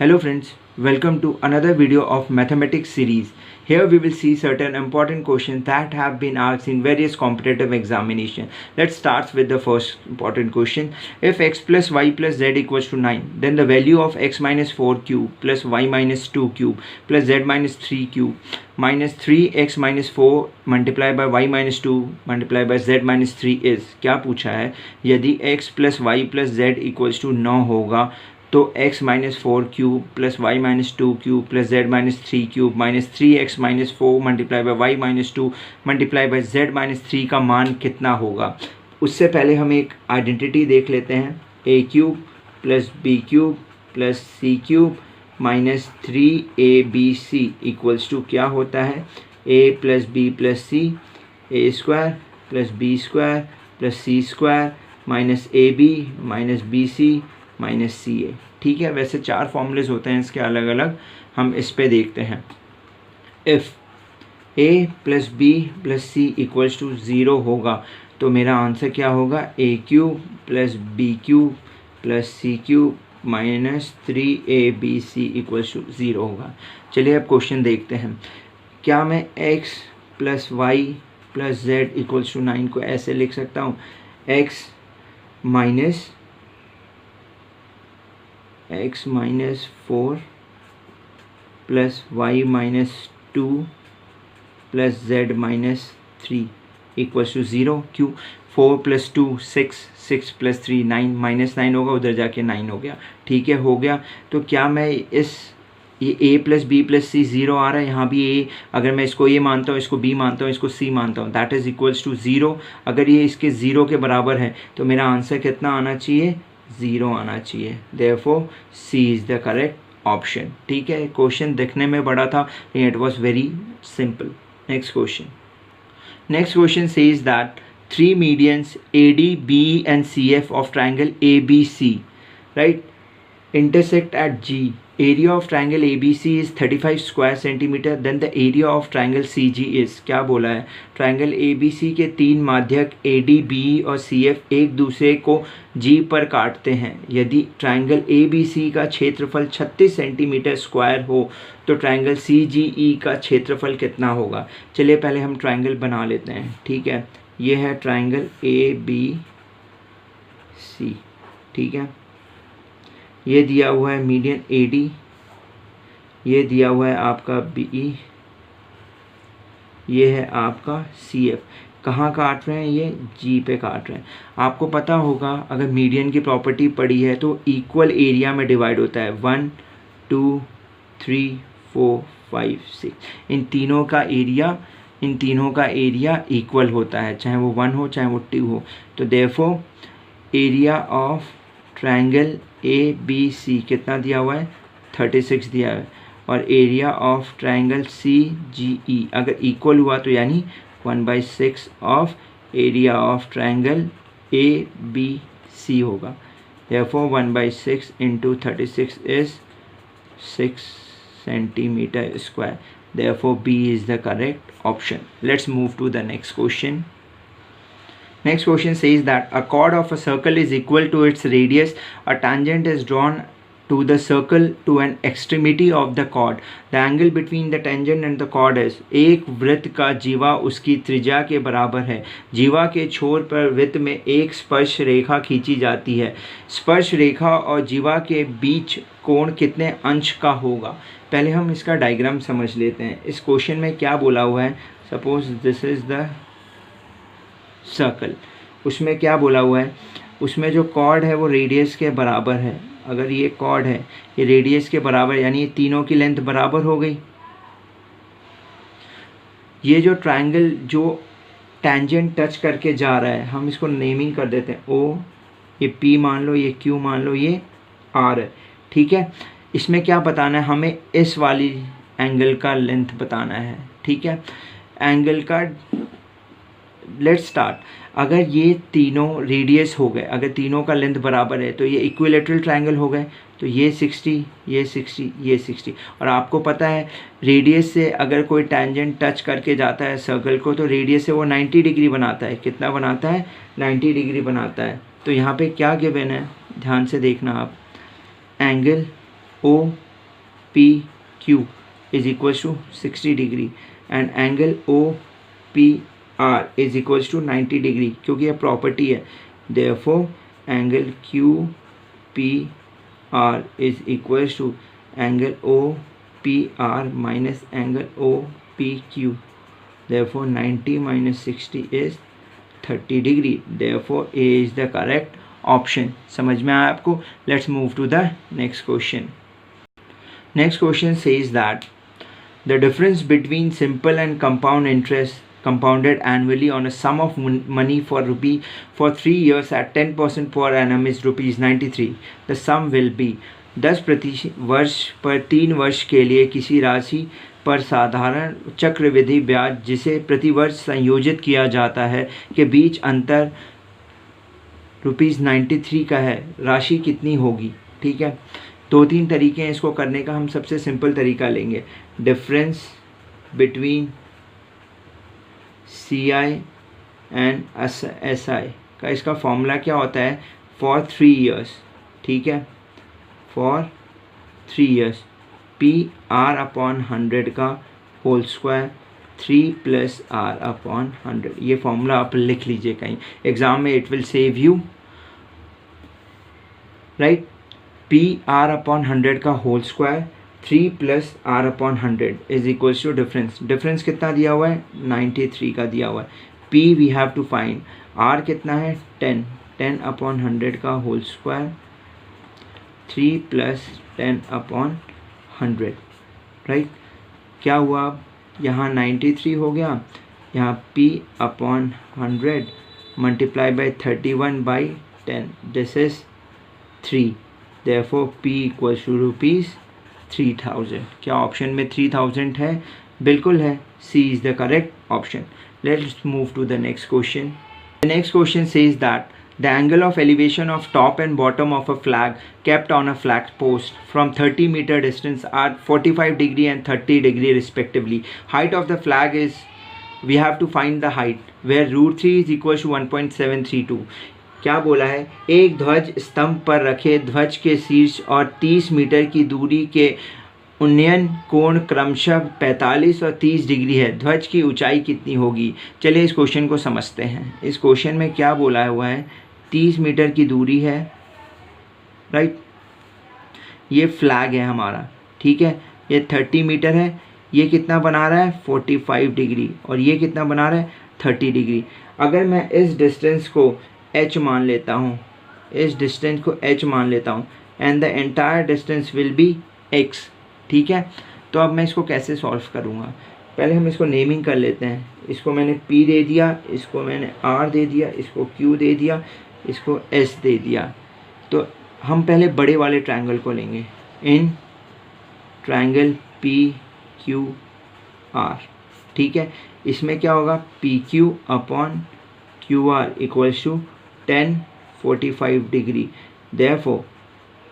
Hello friends, welcome to another video of mathematics series. Here we will see certain important questions that have been asked in various competitive examinations. Let's start with the first important question. If x plus y plus z equals to 9, then the value of x minus 4 cube plus y minus 2 cube plus z minus 3 cube minus 3x minus 4 multiplied by y minus 2 multiplied by z minus 3 is, क्या पूछा है? यदि x plus y plus z equals to 9 होगा तो x minus 4 cube plus Y minus 2 cube plus z minus 3 cube minus 3x minus 4 multiply by Y minus 2 multiply by z minus 3 का मान कितना होगा? उससे पहले हम एक आइडेंटिटी देख लेते हैं. a cube plus B cube plus C cube minus 3abc equals to क्या होता है? a plus B plus C A square plus B square plus C square minus A B minus B C minus C A. ठीक है, वैसे 4 formulas होते हैं इसके अलग अलग, हम इस पे देखते हैं. If a plus B plus C equals to 0 होगा तो मेरा आंसर क्या होगा? a cube plus B cube plus C cube minus 3abc equals to 0 होगा. चलिए अब क्वेश्चन देखते हैं. क्या मैं x plus Y plus Z equals to 9 को ऐसे लिख सकता हूँ? x minus 4 plus Y minus 2 plus Z minus 3 equals to 0. क्यों? 4 प्लस 2 6 प्लस 3 9 माइनस 9 होगा, उधर जाके 9 हो गया. ठीक है, हो गया. तो क्या मैं ये a प्लस बी प्लस सी 0 आ रहा है, यहाँ भी a, अगर मैं इसको a मानता हूँ, इसको b मानता हूँ, इसको c मानता हूँ, दैट इज़ इक्वल्स टू 0. अगर ये इसके 0 के बराबर है तो मेरा आंसर कितना आना चाहिए? 0 आना चाहिए. Therefore c is the correct option. ठीक है, क्वेश्चन दिखने में बड़ा था लेकिन it was very simple. Next question says that 3 medians AD, BE and CF of triangle ABC, right, intersect at G. Area of triangle ABC is 35 square centimeter. Then the area of triangle CG is, क्या बोला है? Triangle ABC के 3 माध्यक AD, BE और CF एक दूसरे को G पर काटते हैं. यदि ट्रायंगल ABC का क्षेत्रफल 36 सेंटीमीटर स्क्वायर हो तो ट्रायंगल CGE का क्षेत्रफल कितना होगा? चलिए पहले हम ट्रायंगल बना लेते हैं. ठीक है, ये है ट्रायंगल ABC. ठीक है, ये दिया हुआ है मीडियन AD, ये दिया हुआ है आपका BE, ये है आपका CF. कहाँ काट रहे हैं? ये G पे काट रहे हैं. आपको पता होगा अगर मीडियन की प्रॉपर्टी पड़ी है तो इक्वल एरिया में डिवाइड होता है. 1 2 3 4 5 6 इन तीनों का एरिया इक्वल होता है, चाहे वो 1 हो चाहे वो 2 हो. तो therefore area of triangle ABC कितना दिया हुआ है? 36 दिया है. और एरिया ऑफ ट्रायंगल CGE अगर इक्वल हुआ तो यानी 1/6 of area of triangle ABC होगा. Therefore 1/6 into 36 is 6 centimetre square. Therefore B is the correct option. Let's move to the next question. Next question says that a chord of a circle is equal to its radius. A tangent is drawn to the circle to an extremity of the chord. The angle between the tangent and the chord is. एक वृत्त का जीवा उसकी त्रिज्या के बराबर है. जीवा के छोर पर वृत्त में एक स्पर्श रेखा खींची जाती है. स्पर्श रेखा और जीवा के बीच कोण कितने अंश का होगा? पहले हम इसका डायग्राम समझ लेते हैं. इस क्वेश्चन में क्या बोला हुआ है? Suppose this is the circle. उसमें क्या बोला हुआ है? उसमें जो कॉर्ड है वो रेडियस के बराबर है. अगर ये कॉर्ड है, ये रेडियस के बराबर, यानी ये तीनों की लेंथ बराबर हो गई. ये जो ट्रायंगल जो टेंजेंट टच करके जा रहा है, हम इसको नेमिंग कर देते हैं O, ये P मान लो, ये Q मान लो, ये R है. ठीक है, इसमें क्या बताना है? हमें इस वाली एंगल का लेंथ बताना है. ठीक है, एंगल का लेट्स स्टार्ट. अगर ये तीनों रेडियस हो गए, अगर तीनों का लेंथ बराबर है तो ये इक्विलेटरल ट्रायंगल हो गए. तो ये 60, ये 60, ये 60. और आपको पता है रेडियस से अगर कोई टेंजेंट टच करके जाता है सर्कल को तो रेडियस से वो 90 डिग्री बनाता है. कितना बनाता है? 90 डिग्री बनाता है. तो यहाँ पे क्या गिवन है? ध्यान से देखना आप. Angle O PQ is equals to 60 degree and angle OPR is equals to 90 degree, क्योंकि यह प्रॉपर्टी है. Therefore angle QPR is equals to angle OPR minus angle OPQ. Therefore 90 minus 60 is 30 degree. Therefore A is the correct option. समझ में आया आपको? Let's move to the next question. Next question says that the difference between simple and compound interest compounded annually on a sum of money for 3 years at 10% per annum is rupees 93. The sum will be 10 प्रति वर्ष पर 3 वर्ष के लिए किसी राशि पर साधारण चक्रवृद्धि ब्याज जिसे प्रतिवर्ष संयोजित किया जाता है के बीच अंतर रुपीज़ 93 का है. राशि कितनी होगी? ठीक है, 2-3 तरीके हैं इसको करने का. हम सबसे सिंपल तरीका लेंगे. Difference between CI and SI का इसका फॉर्मूला क्या होता है? For 3 years. ठीक है, फॉर 3 ईयर्स PR अपॉन 100 का होल स्क्वायर 3 + R अपॉन 100. ये फॉर्मूला आप लिख लीजिए कहीं एग्जाम में, it will save you. Right, PR upon 100 का whole square 3 + R upon 100 is equals to difference. Difference कितना दिया हुआ है? 93 का दिया हुआ है. P we have to find. R कितना है? 10 अपॉन 100 का होल स्क्वायर 3 + 10 अपॉन 100. राइट, क्या हुआ? अब यहाँ 93 हो गया, यहाँ P upon 100 multiply by 31/10. This is 3. Therefore P equals to rupees 3000. क्या ऑप्शन में 3000 है? बिल्कुल है. C is the correct option. Let's move to the next question. The next question says that the angle of elevation of top and bottom of a flag kept on a flag post from 30-meter distance are 45 degree and 30 degree respectively. Height of the flag is, we have to find the height where √3 is equals to 1.732. क्या बोला है? एक ध्वज स्तंभ पर रखे ध्वज के शीर्ष और 30 मीटर की दूरी के उन्नयन कोण क्रमशः 45 और 30 डिग्री है. ध्वज की ऊंचाई कितनी होगी? चलिए इस क्वेश्चन को समझते हैं. इस क्वेश्चन में क्या बोला हुआ है? 30 मीटर की दूरी है. राइट, ये फ्लैग है हमारा. ठीक है, ये 30 मीटर है. ये कितना बना रहा है? 45 डिग्री. और ये कितना बना रहा है? 30 डिग्री. अगर मैं इस डिस्टेंस को h मान लेता हूँ, इस डिस्टेंस को h मान लेता हूँ and the entire distance will be x. ठीक है, तो अब मैं इसको कैसे सॉल्व करूँगा? पहले हम इसको नेमिंग कर लेते हैं. इसको मैंने P दे दिया, इसको मैंने R दे दिया, इसको Q दे दिया, इसको S दे दिया. तो हम पहले बड़े वाले ट्रायंगल को लेंगे. In triangle PQR. ठीक है, इसमें क्या होगा? PQ upon QR equals to 10 45 degree. Therefore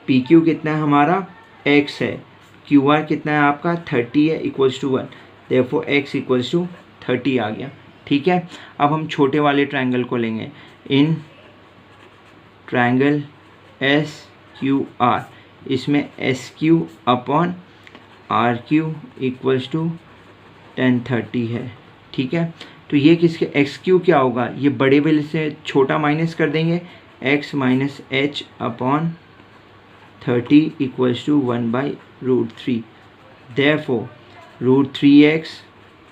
PQ कितना है हमारा? X है. QR कितना है आपका? 30 है, equals to 1. Therefore X equals to 30 आ गया. ठीक है, अब हम छोटे वाले ट्रायंगल को लेंगे. इन ट्रायंगल SQR, इसमें SQ upon RQ equals to 1030 है. ठीक है, तो ये किसके? XQ क्या होगा? ये बड़े वाले से छोटा माइनस कर देंगे. X minus H upon 30 equals to 1/√3. Therefore √3x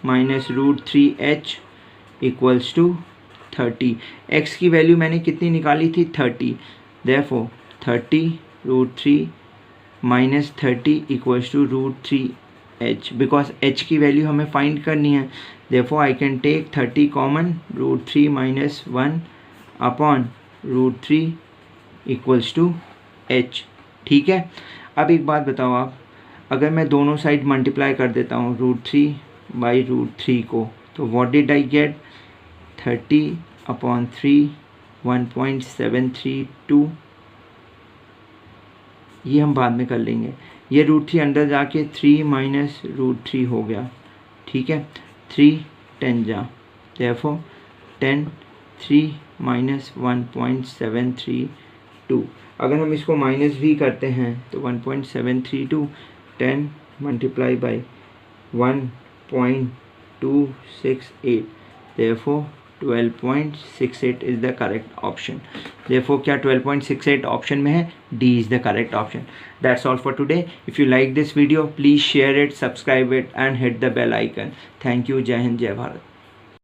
minus √3h equals to 30. x की वैल्यू मैंने कितनी निकाली थी? 30. Therefore 30 √3 minus 30 equals to √3h. Because h की वैल्यू हमें फाइंड करनी है. Therefore I can take 30 common. √3 minus 1 upon √3 equals to h. ठीक है, अब एक बात बताओ आप, अगर मैं दोनों साइड मल्टीप्लाई कर देता हूँ √3/√3 को, तो what did I get? 30 upon 3 1.732. ये हम बाद में कर लेंगे. ये √3 अंदर जाके 3 माइनस √3 हो गया. ठीक है, 3 10 जा. Therefore 10 3 minus 1.732. अगर हम इसको माइनस भी करते हैं तो 1.732 10 multiply by 1.268, therefore 12.68 is the correct option. Therefore क्या 12.68 option में है? D is the correct option. That's all for today. If you like this video, please share it, subscribe it and hit the bell icon. Thank you. जय हिंद, जय भारत.